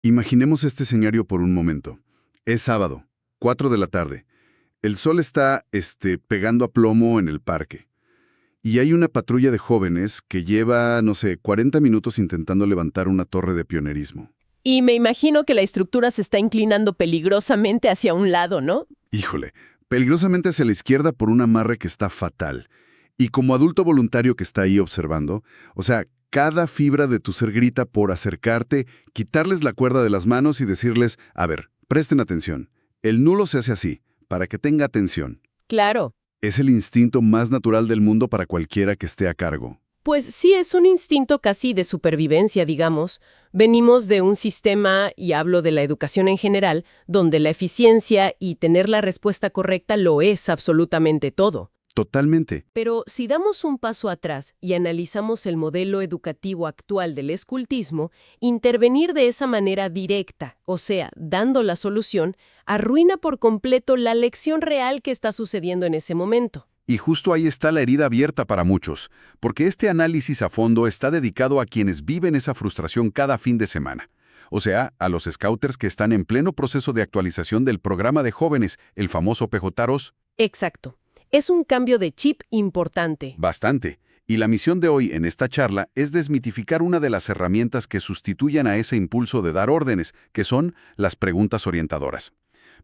Imaginemos este escenario por un momento. Es sábado, 4 de la tarde. El sol está, pegando a plomo en el parque. Y hay una patrulla de jóvenes que lleva, no sé, 40 minutos intentando levantar una torre de pionerismo. Y me imagino que la estructura se está inclinando peligrosamente hacia un lado, ¿no? Híjole, peligrosamente hacia la izquierda por un amarre que está fatal. Y como adulto voluntario que está ahí observando, o sea, cada fibra de tu ser grita por acercarte, quitarles la cuerda de las manos y decirles, a ver, presten atención. El nulo se hace así, para que tenga atención. Claro. Es el instinto más natural del mundo para cualquiera que esté a cargo. Pues sí, es un instinto casi de supervivencia, digamos. Venimos de un sistema, y hablo de la educación en general, donde la eficiencia y tener la respuesta correcta lo es absolutamente todo. Totalmente. Pero si damos un paso atrás y analizamos el modelo educativo actual del escultismo, intervenir de esa manera directa, o sea, dando la solución, arruina por completo la lección real que está sucediendo en ese momento. Y justo ahí está la herida abierta para muchos, porque este análisis a fondo está dedicado a quienes viven esa frustración cada fin de semana. O sea, a los scouters que están en pleno proceso de actualización del programa de jóvenes, el famoso PJTAROS. Exacto. Es un cambio de chip importante. Bastante. Y la misión de hoy en esta charla es desmitificar una de las herramientas que sustituyen a ese impulso de dar órdenes, que son las preguntas orientadoras.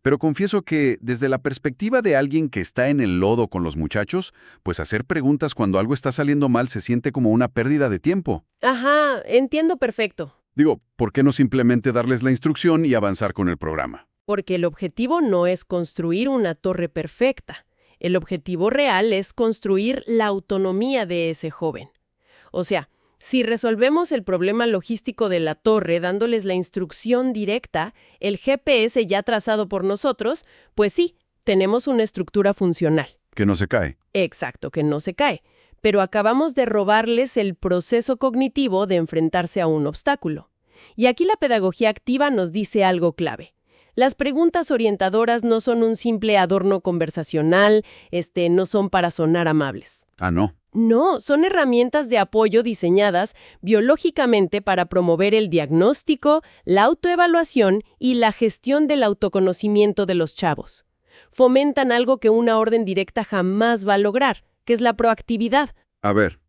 Pero confieso que, desde la perspectiva de alguien que está en el lodo con los muchachos, pues hacer preguntas cuando algo está saliendo mal se siente como una pérdida de tiempo. Ajá, entiendo perfecto. Digo, ¿por qué no simplemente darles la instrucción y avanzar con el programa? Porque el objetivo no es construir una torre perfecta. El objetivo real es construir la autonomía de ese joven. O sea, si resolvemos el problema logístico de la torre dándoles la instrucción directa, el GPS ya trazado por nosotros, pues sí, tenemos una estructura funcional. Que no se cae. Exacto, que no se cae. Pero acabamos de robarles el proceso cognitivo de enfrentarse a un obstáculo. Y aquí la pedagogía activa nos dice algo clave. Las preguntas orientadoras no son un simple adorno conversacional, no son para sonar amables. Ah, no. No, son herramientas de apoyo diseñadas biológicamente para promover el diagnóstico, la autoevaluación y la gestión del autoconocimiento de los chavos. Fomentan algo que una orden directa jamás va a lograr, que es la proactividad. A ver,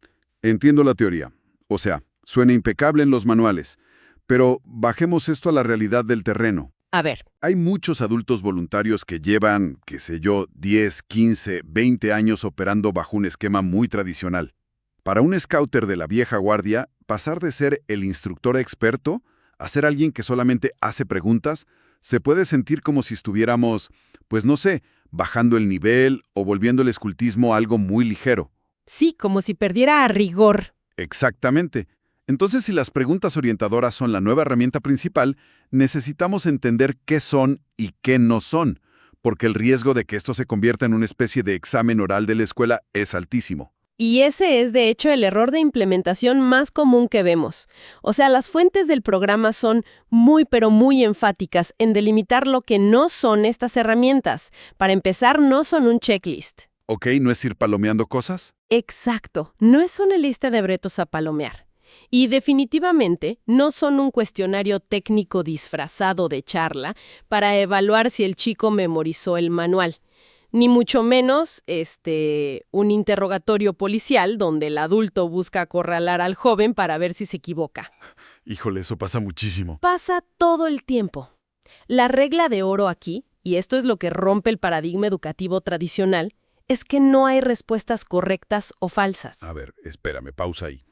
entiendo la teoría. O sea, suena impecable en los manuales. Pero bajemos esto a la realidad del terreno. A ver. Hay muchos adultos voluntarios que llevan, 10, 15, 20 años operando bajo un esquema muy tradicional. Para un scouter de la vieja guardia, pasar de ser el instructor experto a ser alguien que solamente hace preguntas, se puede sentir como si estuviéramos, pues no sé, bajando el nivel o volviendo el escultismo algo muy ligero. Sí, como si perdiera a rigor. Exactamente. Entonces, si las preguntas orientadoras son la nueva herramienta principal, necesitamos entender qué son y qué no son, porque el riesgo de que esto se convierta en una especie de examen oral de la escuela es altísimo. Y ese es, de hecho, el error de implementación más común que vemos. O sea, las fuentes del programa son muy, pero muy enfáticas en delimitar lo que no son estas herramientas. Para empezar, no son un checklist. ¿Ok? ¿No es ir palomeando cosas? Exacto. No es una lista de retos a palomear. Y definitivamente no son un cuestionario técnico disfrazado de charla para evaluar si el chico memorizó el manual. Ni mucho menos un interrogatorio policial donde el adulto busca acorralar al joven para ver si se equivoca. Híjole, eso pasa muchísimo. Pasa todo el tiempo. La regla de oro aquí, y esto es lo que rompe el paradigma educativo tradicional, es que no hay respuestas correctas o falsas. A ver, espérame, pausa ahí.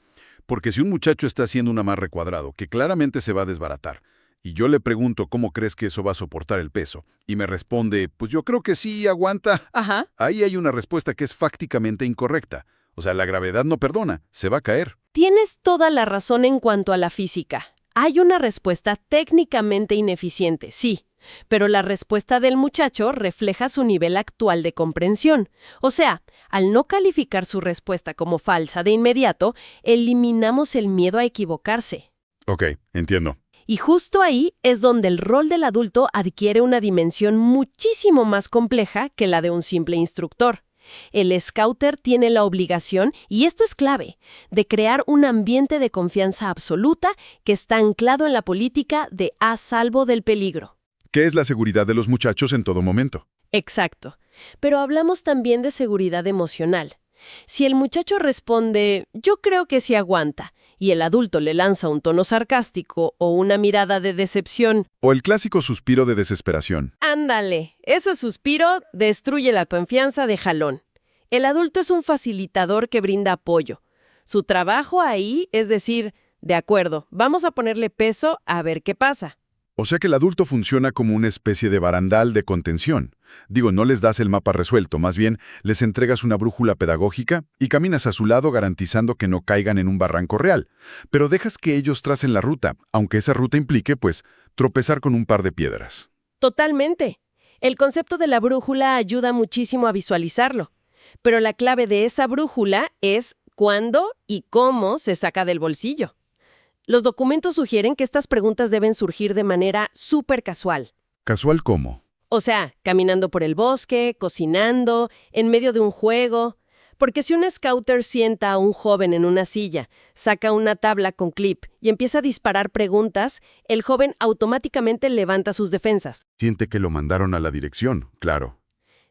Porque si un muchacho está haciendo un amarre cuadrado, que claramente se va a desbaratar, y yo le pregunto cómo crees que eso va a soportar el peso, y me responde, pues yo creo que sí, aguanta. Ajá. Ahí hay una respuesta que es fácticamente incorrecta. O sea, la gravedad no perdona, se va a caer. Tienes toda la razón en cuanto a la física. Hay una respuesta técnicamente ineficiente, sí, pero la respuesta del muchacho refleja su nivel actual de comprensión. O sea, al no calificar su respuesta como falsa de inmediato, eliminamos el miedo a equivocarse. Ok, entiendo. Y justo ahí es donde el rol del adulto adquiere una dimensión muchísimo más compleja que la de un simple instructor. El scouter tiene la obligación, y esto es clave, de crear un ambiente de confianza absoluta que está anclado en la política de a salvo del peligro. ¿Qué es la seguridad de los muchachos en todo momento? Exacto. Pero hablamos también de seguridad emocional. Si el muchacho responde, yo creo que sí aguanta, y el adulto le lanza un tono sarcástico o una mirada de decepción, O el clásico suspiro de desesperación. ándale, ese suspiro destruye la confianza de jalón. El adulto es un facilitador que brinda apoyo. Su trabajo ahí es decir, de acuerdo, vamos a ponerle peso a ver qué pasa. O sea que el adulto funciona como una especie de barandal de contención. Digo, no les das el mapa resuelto, más bien les entregas una brújula pedagógica y caminas a su lado garantizando que no caigan en un barranco real. Pero dejas que ellos tracen la ruta, aunque esa ruta implique, pues, tropezar con un par de piedras. Totalmente. El concepto de la brújula ayuda muchísimo a visualizarlo. Pero la clave de esa brújula es cuándo y cómo se saca del bolsillo. Los documentos sugieren que estas preguntas deben surgir de manera súper casual. ¿Casual cómo? O sea, caminando por el bosque, cocinando, en medio de un juego. Porque si un scouter sienta a un joven en una silla, saca una tabla con clip y empieza a disparar preguntas, el joven automáticamente levanta sus defensas. Siente que lo mandaron a la dirección, claro.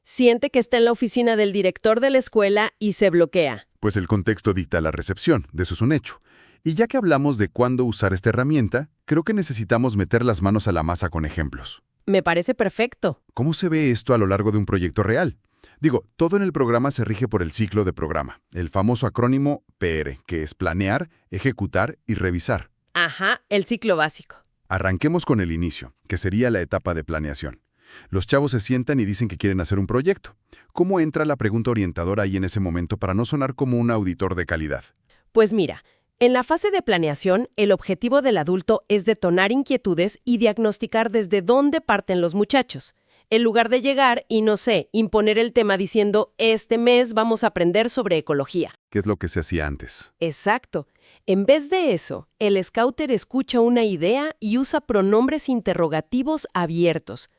Siente que está en la oficina del director de la escuela y se bloquea. Pues el contexto dicta la recepción, de eso es un hecho. Y ya que hablamos de cuándo usar esta herramienta, creo que necesitamos meter las manos a la masa con ejemplos. Me parece perfecto. ¿Cómo se ve esto a lo largo de un proyecto real? Digo, todo en el programa se rige por el ciclo de programa, el famoso acrónimo PR, que es planear, ejecutar y revisar. Ajá, el ciclo básico. Arranquemos con el inicio, que sería la etapa de planeación. Los chavos se sientan y dicen que quieren hacer un proyecto. ¿Cómo entra la pregunta orientadora ahí en ese momento para no sonar como un auditor de calidad? Pues mira, en la fase de planeación, el objetivo del adulto es detonar inquietudes y diagnosticar desde dónde parten los muchachos. En lugar de llegar y, no sé, imponer el tema diciendo, este mes vamos a aprender sobre ecología. ¿Qué es lo que se hacía antes? Exacto. En vez de eso, el scouter escucha una idea y usa pronombres interrogativos abiertos.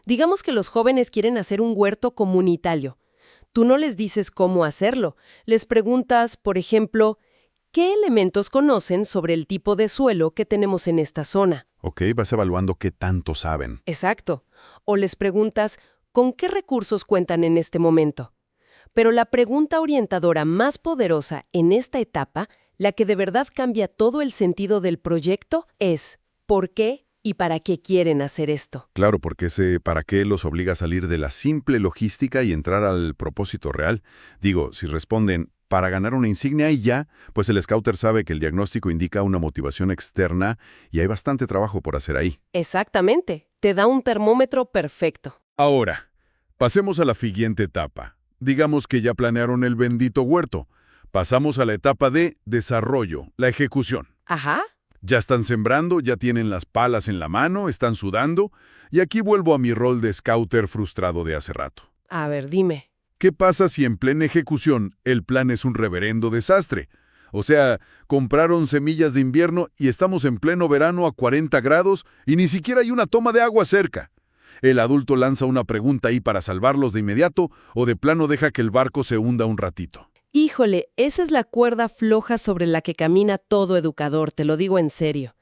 Digamos que los jóvenes quieren hacer un huerto comunitario. Tú no les dices cómo hacerlo. Les preguntas, por ejemplo, ¿qué elementos conocen sobre el tipo de suelo que tenemos en esta zona? Ok, vas evaluando qué tanto saben. Exacto. O les preguntas, ¿con qué recursos cuentan en este momento? Pero la pregunta orientadora más poderosa en esta etapa, la que de verdad cambia todo el sentido del proyecto, es ¿por qué y para qué quieren hacer esto? Claro, porque ese para qué los obliga a salir de la simple logística y entrar al propósito real. Digo, si responden para ganar una insignia y ya, pues el scouter sabe que el diagnóstico indica una motivación externa y hay bastante trabajo por hacer ahí. Exactamente. Te da un termómetro perfecto. Ahora, pasemos a la siguiente etapa. Digamos que ya planearon el bendito huerto. Pasamos a la etapa de desarrollo, la ejecución. Ajá. Ya están sembrando, ya tienen las palas en la mano, están sudando, y aquí vuelvo a mi rol de scouter frustrado de hace rato. A ver, dime. ¿Qué pasa si en plena ejecución el plan es un reverendo desastre? O sea, compraron semillas de invierno y estamos en pleno verano a 40 grados y ni siquiera hay una toma de agua cerca. El adulto lanza una pregunta ahí para salvarlos de inmediato o de plano deja que el barco se hunda un ratito. Híjole, esa es la cuerda floja sobre la que camina todo educador, te lo digo en serio.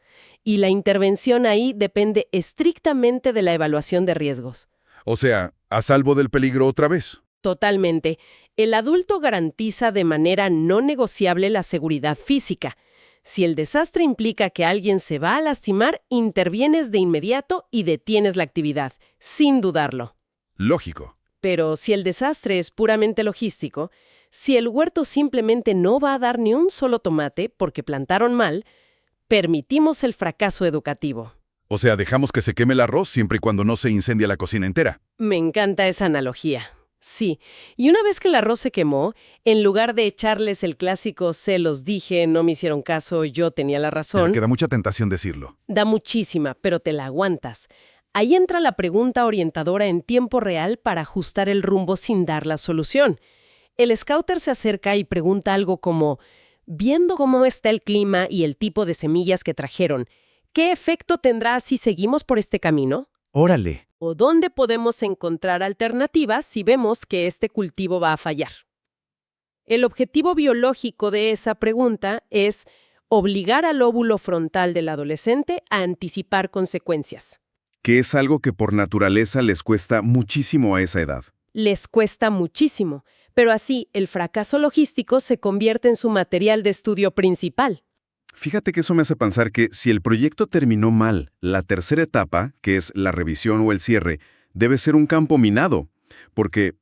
Y la intervención ahí depende estrictamente de la evaluación de riesgos. O sea, a salvo del peligro otra vez. Totalmente. El adulto garantiza de manera no negociable la seguridad física. Si el desastre implica que alguien se va a lastimar, intervienes de inmediato y detienes la actividad, sin dudarlo. Lógico. Pero si el desastre es puramente logístico, si el huerto simplemente no va a dar ni un solo tomate porque plantaron mal, permitimos el fracaso educativo. O sea, dejamos que se queme el arroz siempre y cuando no se incendie la cocina entera. Me encanta esa analogía. Sí, y una vez que el arroz se quemó, en lugar de echarles el clásico "se los dije, no me hicieron caso, yo tenía la razón", Queda mucha tentación decirlo. da muchísima, pero te la aguantas. Ahí entra la pregunta orientadora en tiempo real para ajustar el rumbo sin dar la solución. El scouter se acerca y pregunta algo como, viendo cómo está el clima y el tipo de semillas que trajeron, ¿qué efecto tendrá si seguimos por este camino? Órale, ¿O dónde podemos encontrar alternativas si vemos que este cultivo va a fallar? El objetivo biológico de esa pregunta es obligar al lóbulo frontal del adolescente a anticipar consecuencias. Que es algo que por naturaleza les cuesta muchísimo a esa edad. Les cuesta muchísimo, pero así el fracaso logístico se convierte en su material de estudio principal. Fíjate que eso me hace pensar que si el proyecto terminó mal, la tercera etapa, que es la revisión o el cierre, debe ser un campo minado. Porque,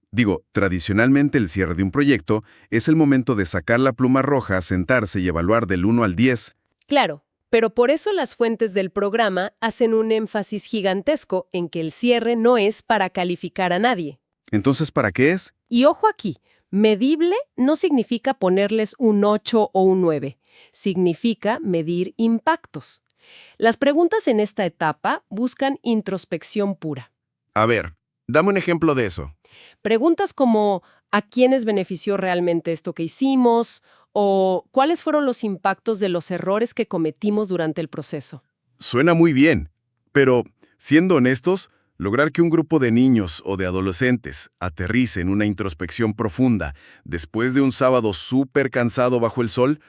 tradicionalmente el cierre de un proyecto es el momento de sacar la pluma roja, sentarse y evaluar del 1 al 10. Claro, pero por eso las fuentes del programa hacen un énfasis gigantesco en que el cierre no es para calificar a nadie. Entonces, ¿para qué es? Y ojo aquí, medible no significa ponerles un 8 o un 9. Significa medir impactos. Las preguntas en esta etapa buscan introspección pura. A ver, dame un ejemplo de eso. Preguntas como ¿a quiénes benefició realmente esto que hicimos? O ¿cuáles fueron los impactos de los errores que cometimos durante el proceso? Suena muy bien, pero, siendo honestos, lograr que un grupo de niños o de adolescentes aterrice en una introspección profunda después de un sábado súper cansado bajo el sol,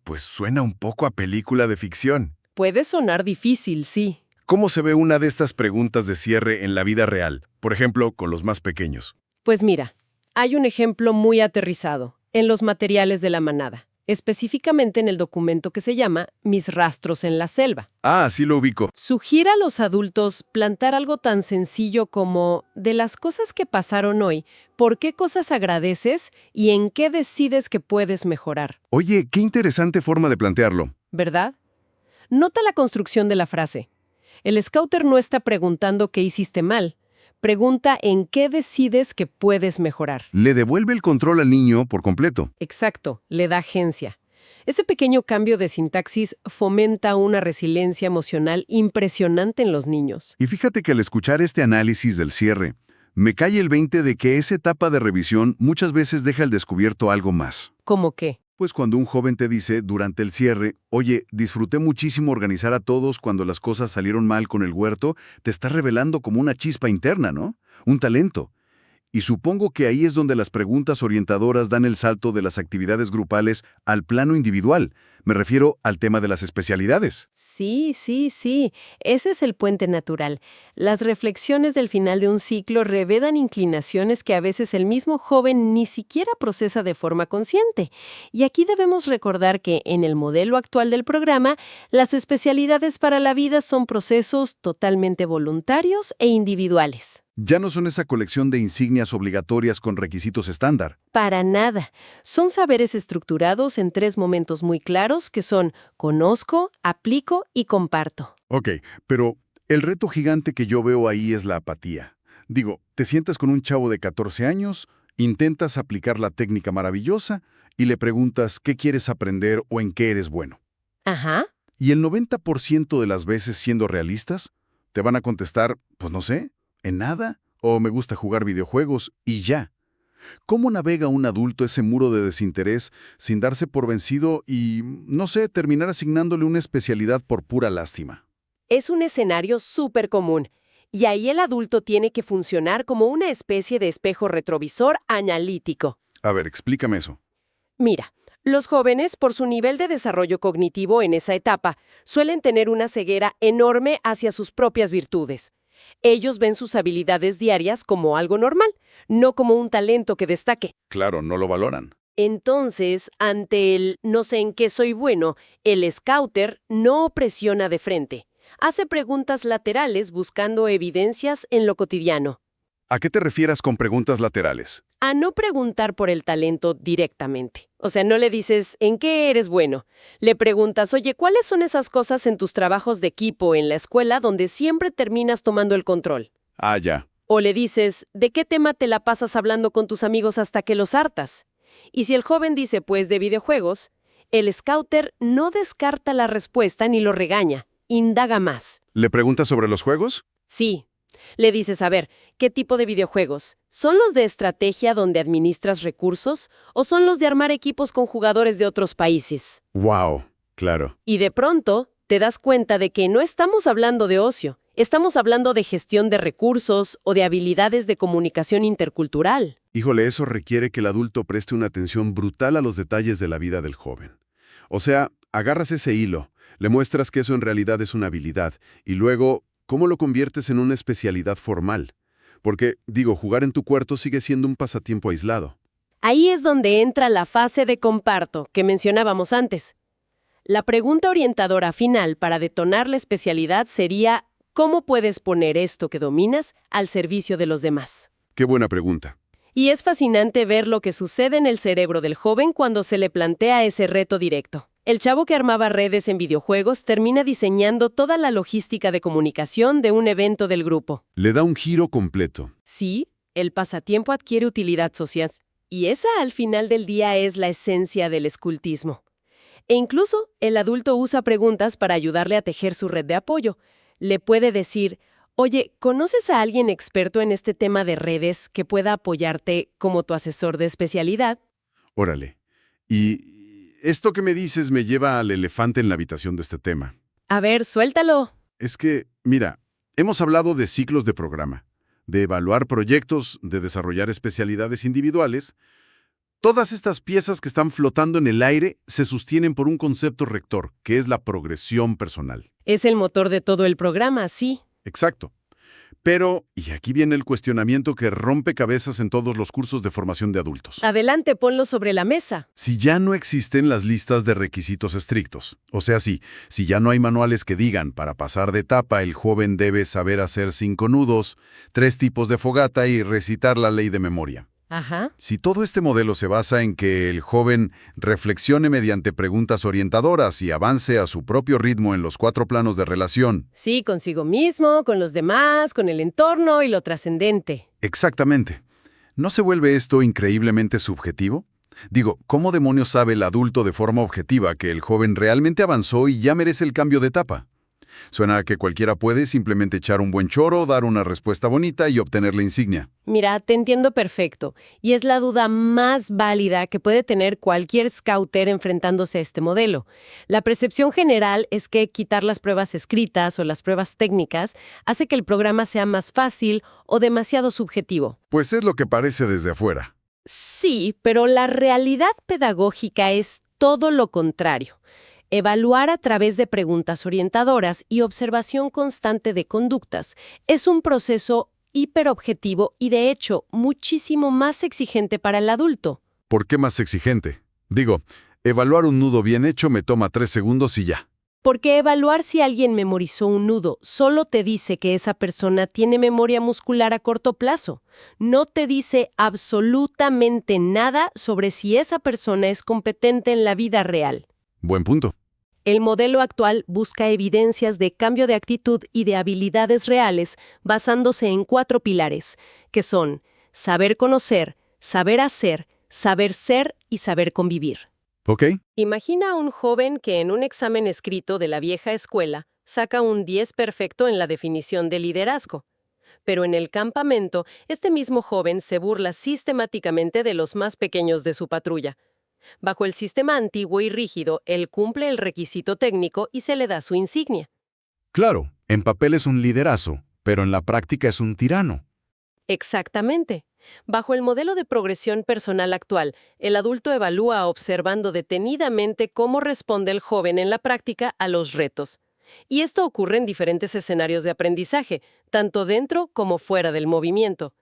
pues suena un poco a película de ficción. Puede sonar difícil, sí. ¿Cómo se ve una de estas preguntas de cierre en la vida real? Por ejemplo, con los más pequeños. Pues mira, hay un ejemplo muy aterrizado en los materiales de la manada, específicamente en el documento que se llama Mis rastros en la selva. Ah, sí lo ubico. Sugiere a los adultos plantar algo tan sencillo como de las cosas que pasaron hoy, ¿por qué cosas agradeces y en qué decides que puedes mejorar? Oye, qué interesante forma de plantearlo. ¿Verdad? Nota la construcción de la frase. El scouter no está preguntando qué hiciste mal. Pregunta en qué decides que puedes mejorar. Le devuelve el control al niño por completo. Exacto, le da agencia. Ese pequeño cambio de sintaxis fomenta una resiliencia emocional impresionante en los niños. Y fíjate que al escuchar este análisis del cierre, me cae el 20 de que esa etapa de revisión muchas veces deja al descubierto algo más. ¿Cómo qué? Pues cuando un joven te dice durante el cierre, oye, disfruté muchísimo organizar a todos cuando las cosas salieron mal con el huerto, te está revelando como una chispa interna, ¿no? Un talento. Y supongo que ahí es donde las preguntas orientadoras dan el salto de las actividades grupales al plano individual. Me refiero al tema de las especialidades. Sí. Ese es el puente natural. Las reflexiones del final de un ciclo revelan inclinaciones que a veces el mismo joven ni siquiera procesa de forma consciente. Y aquí debemos recordar que en el modelo actual del programa, las especialidades para la vida son procesos totalmente voluntarios e individuales. Ya no son esa colección de insignias obligatorias con requisitos estándar. Para nada. Son saberes estructurados en 3 momentos muy claros que son conozco, aplico y comparto. Ok, pero el reto gigante que yo veo ahí es la apatía. Digo, te sientas con un chavo de 14 años, intentas aplicar la técnica maravillosa y le preguntas qué quieres aprender o en qué eres bueno. Ajá. Y el 90% de las veces, siendo realistas, te van a contestar, pues no sé, en nada, o me gusta jugar videojuegos y ya. ¿Cómo navega un adulto ese muro de desinterés sin darse por vencido y, no sé, terminar asignándole una especialidad por pura lástima? Es un escenario súper común. Y ahí el adulto tiene que funcionar como una especie de espejo retrovisor analítico. A ver, explícame eso. Mira, los jóvenes, por su nivel de desarrollo cognitivo en esa etapa, suelen tener una ceguera enorme hacia sus propias virtudes. Ellos ven sus habilidades diarias como algo normal, no como un talento que destaque. Claro, no lo valoran. Entonces, ante el no sé en qué soy bueno, el scouter no presiona de frente. Hace preguntas laterales buscando evidencias en lo cotidiano. ¿A qué te refieres con preguntas laterales? A no preguntar por el talento directamente. O sea, no le dices, ¿en qué eres bueno? Le preguntas, oye, ¿cuáles son esas cosas en tus trabajos de equipo en la escuela donde siempre terminas tomando el control? Ah, ya. O le dices, ¿de qué tema te la pasas hablando con tus amigos hasta que los hartas? Y si el joven dice, pues de videojuegos, el scouter no descarta la respuesta ni lo regaña, indaga más. ¿Le preguntas sobre los juegos? Sí. Le dices, a ver, ¿qué tipo de videojuegos? ¿Son los de estrategia donde administras recursos o son los de armar equipos con jugadores de otros países? ¡Wow! Claro. Y de pronto te das cuenta de que no estamos hablando de ocio, Estamos hablando de gestión de recursos o de habilidades de comunicación intercultural. Híjole, eso requiere que el adulto preste una atención brutal a los detalles de la vida del joven. O sea, agarras ese hilo, le muestras que eso en realidad es una habilidad, y luego, ¿cómo lo conviertes en una especialidad formal? Porque, jugar en tu cuarto sigue siendo un pasatiempo aislado. Ahí es donde entra la fase de comparto que mencionábamos antes. La pregunta orientadora final para detonar la especialidad sería: ¿cómo puedes poner esto que dominas al servicio de los demás? Qué buena pregunta. Y es fascinante ver lo que sucede en el cerebro del joven cuando se le plantea ese reto directo. El chavo que armaba redes en videojuegos termina diseñando toda la logística de comunicación de un evento del grupo. Le da un giro completo. Sí, el pasatiempo adquiere utilidad social. Y esa al final del día es la esencia del escultismo. E incluso el adulto usa preguntas para ayudarle a tejer su red de apoyo. Le puede decir: oye, ¿conoces a alguien experto en este tema de redes que pueda apoyarte como tu asesor de especialidad? Órale. Y esto que me dices me lleva al elefante en la habitación de este tema. A ver, suéltalo. Es que, mira, hemos hablado de ciclos de programa, de evaluar proyectos, de desarrollar especialidades individuales. Todas estas piezas que están flotando en el aire se sostienen por un concepto rector, que es la progresión personal. Es el motor de todo el programa, sí. Exacto. Pero, y aquí viene el cuestionamiento que rompe cabezas en todos los cursos de formación de adultos. Adelante, ponlo sobre la mesa. Si ya no existen las listas de requisitos estrictos, o sea, si ya no hay manuales que digan, para pasar de etapa el joven debe saber hacer 5 nudos, 3 tipos de fogata y recitar la ley de memoria. Ajá. Si todo este modelo se basa en que el joven reflexione mediante preguntas orientadoras y avance a su propio ritmo en los 4 planos de relación. Sí, consigo mismo, con los demás, con el entorno y lo trascendente. Exactamente. ¿No se vuelve esto increíblemente subjetivo? ¿Cómo demonios sabe el adulto de forma objetiva que el joven realmente avanzó y ya merece el cambio de etapa? Suena a que cualquiera puede simplemente echar un buen choro, dar una respuesta bonita y obtener la insignia. Mira, te entiendo perfecto, y es la duda más válida que puede tener cualquier scouter enfrentándose a este modelo. La percepción general es que quitar las pruebas escritas o las pruebas técnicas hace que el programa sea más fácil o demasiado subjetivo. Pues es lo que parece desde afuera. Sí, pero la realidad pedagógica es todo lo contrario. Evaluar a través de preguntas orientadoras y observación constante de conductas es un proceso hiperobjetivo y, de hecho, muchísimo más exigente para el adulto. ¿Por qué más exigente? Evaluar un nudo bien hecho me toma 3 segundos y ya. Porque evaluar si alguien memorizó un nudo solo te dice que esa persona tiene memoria muscular a corto plazo. No te dice absolutamente nada sobre si esa persona es competente en la vida real. Buen punto. El modelo actual busca evidencias de cambio de actitud y de habilidades reales basándose en 4 pilares, que son saber conocer, saber hacer, saber ser y saber convivir. ¿Ok? Imagina a un joven que en un examen escrito de la vieja escuela saca un 10 perfecto en la definición de liderazgo. Pero en el campamento, este mismo joven se burla sistemáticamente de los más pequeños de su patrulla. Bajo el sistema antiguo y rígido, él cumple el requisito técnico y se le da su insignia. Claro, en papel es un liderazo, pero en la práctica es un tirano. Exactamente. Bajo el modelo de progresión personal actual, el adulto evalúa observando detenidamente cómo responde el joven en la práctica a los retos. Y esto ocurre en diferentes escenarios de aprendizaje, tanto dentro como fuera del movimiento.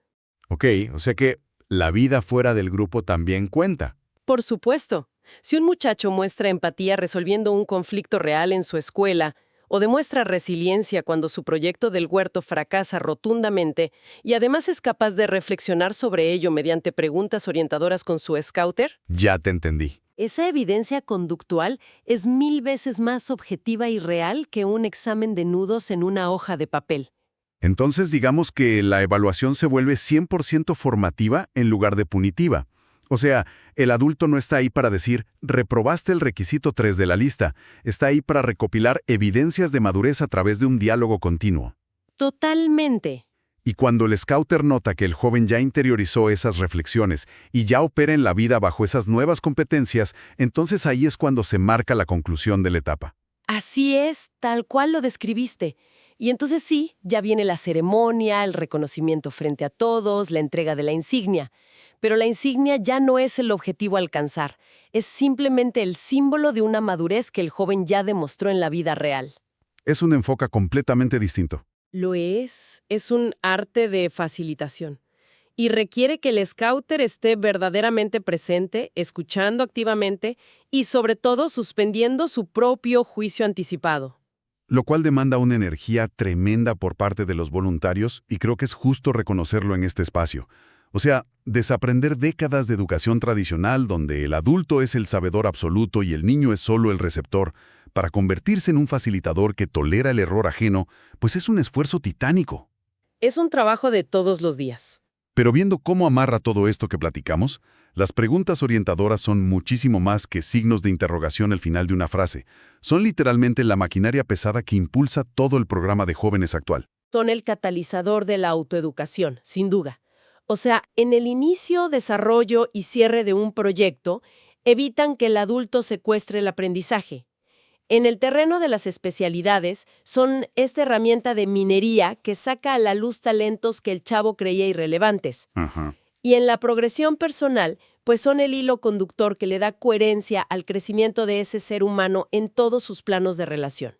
Ok, o sea que la vida fuera del grupo también cuenta. Por supuesto. Si un muchacho muestra empatía resolviendo un conflicto real en su escuela, o demuestra resiliencia cuando su proyecto del huerto fracasa rotundamente, y además es capaz de reflexionar sobre ello mediante preguntas orientadoras con su scouter, Ya te entendí. esa evidencia conductual es 1000 veces más objetiva y real que un examen de nudos en una hoja de papel. Entonces digamos que la evaluación se vuelve 100% formativa en lugar de punitiva. O sea, el adulto no está ahí para decir, reprobaste el requisito 3 de la lista. Está ahí para recopilar evidencias de madurez a través de un diálogo continuo. Totalmente. Y cuando el scouter nota que el joven ya interiorizó esas reflexiones y ya opera en la vida bajo esas nuevas competencias, entonces ahí es cuando se marca la conclusión de la etapa. Así es, tal cual lo describiste. Y entonces sí, ya viene la ceremonia, el reconocimiento frente a todos, la entrega de la insignia. Pero la insignia ya no es el objetivo a alcanzar, es simplemente el símbolo de una madurez que el joven ya demostró en la vida real. Es un enfoque completamente distinto. Lo es un arte de facilitación. Y requiere que el scouter esté verdaderamente presente, escuchando activamente y sobre todo suspendiendo su propio juicio anticipado. Lo cual demanda una energía tremenda por parte de los voluntarios y creo que es justo reconocerlo en este espacio. O sea, desaprender décadas de educación tradicional donde el adulto es el sabedor absoluto y el niño es solo el receptor, para convertirse en un facilitador que tolera el error ajeno, pues es un esfuerzo titánico. Es un trabajo de todos los días. Pero viendo cómo amarra todo esto que platicamos, las preguntas orientadoras son muchísimo más que signos de interrogación al final de una frase. Son literalmente la maquinaria pesada que impulsa todo el programa de jóvenes actual. Son el catalizador de la autoeducación, sin duda. O sea, en el inicio, desarrollo y cierre de un proyecto, evitan que el adulto secuestre el aprendizaje. En el terreno de las especialidades, son esta herramienta de minería que saca a la luz talentos que el chavo creía irrelevantes. Ajá. Y en la progresión personal, pues son el hilo conductor que le da coherencia al crecimiento de ese ser humano en todos sus planos de relación.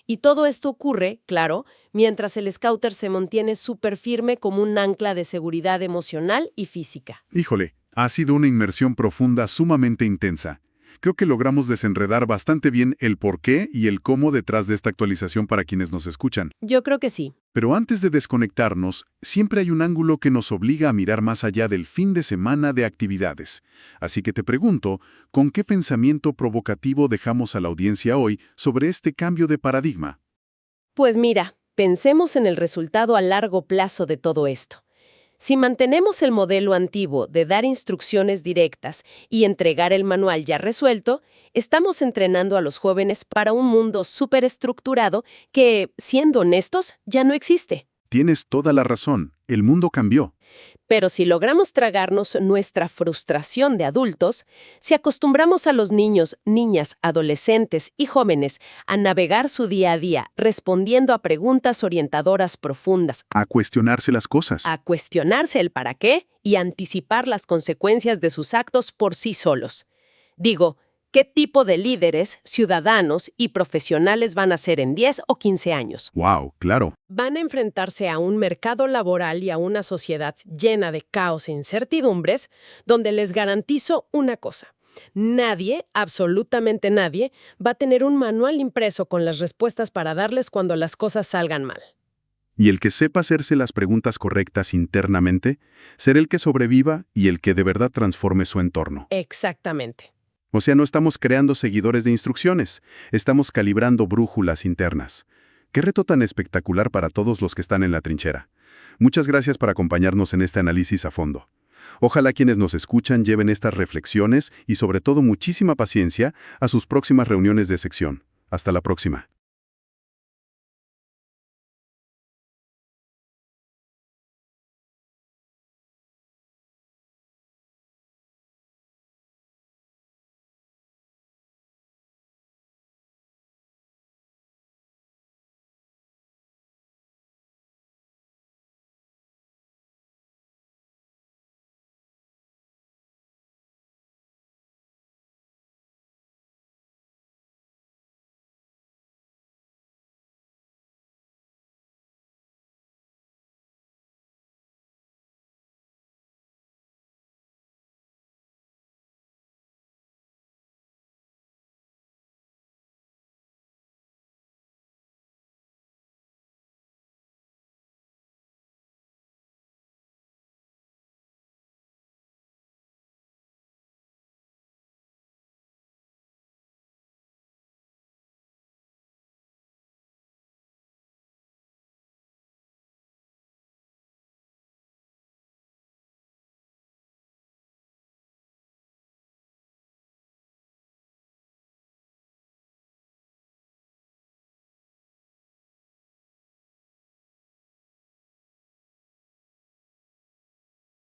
Y todo esto ocurre, claro, mientras el scouter se mantiene súper firme como un ancla de seguridad emocional y física. Híjole, ha sido una inmersión profunda sumamente intensa. Creo que logramos desenredar bastante bien el por qué y el cómo detrás de esta actualización para quienes nos escuchan. Yo creo que sí. Pero antes de desconectarnos, siempre hay un ángulo que nos obliga a mirar más allá del fin de semana de actividades. Así que te pregunto, ¿con qué pensamiento provocativo dejamos a la audiencia hoy sobre este cambio de paradigma? Pues mira, pensemos en el resultado a largo plazo de todo esto. Si mantenemos el modelo antiguo de dar instrucciones directas y entregar el manual ya resuelto, estamos entrenando a los jóvenes para un mundo superestructurado que, siendo honestos, ya no existe. Tienes toda la razón, el mundo cambió. Pero si logramos tragarnos nuestra frustración de adultos, si acostumbramos a los niños, niñas, adolescentes y jóvenes a navegar su día a día respondiendo a preguntas orientadoras profundas, A cuestionarse las cosas. a cuestionarse el para qué y anticipar las consecuencias de sus actos por sí solos. Digo, ¿qué tipo de líderes, ciudadanos y profesionales van a ser en 10 o 15 años? ¡Wow! Claro. Van a enfrentarse a un mercado laboral y a una sociedad llena de caos e incertidumbres, donde les garantizo una cosa. Nadie, absolutamente nadie, va a tener un manual impreso con las respuestas para darles cuando las cosas salgan mal. Y el que sepa hacerse las preguntas correctas internamente, será el que sobreviva y el que de verdad transforme su entorno. Exactamente. O sea, no estamos creando seguidores de instrucciones, estamos calibrando brújulas internas. ¡Qué reto tan espectacular para todos los que están en la trinchera! Muchas gracias por acompañarnos en este análisis a fondo. Ojalá quienes nos escuchan lleven estas reflexiones y sobre todo muchísima paciencia a sus próximas reuniones de sección. Hasta la próxima.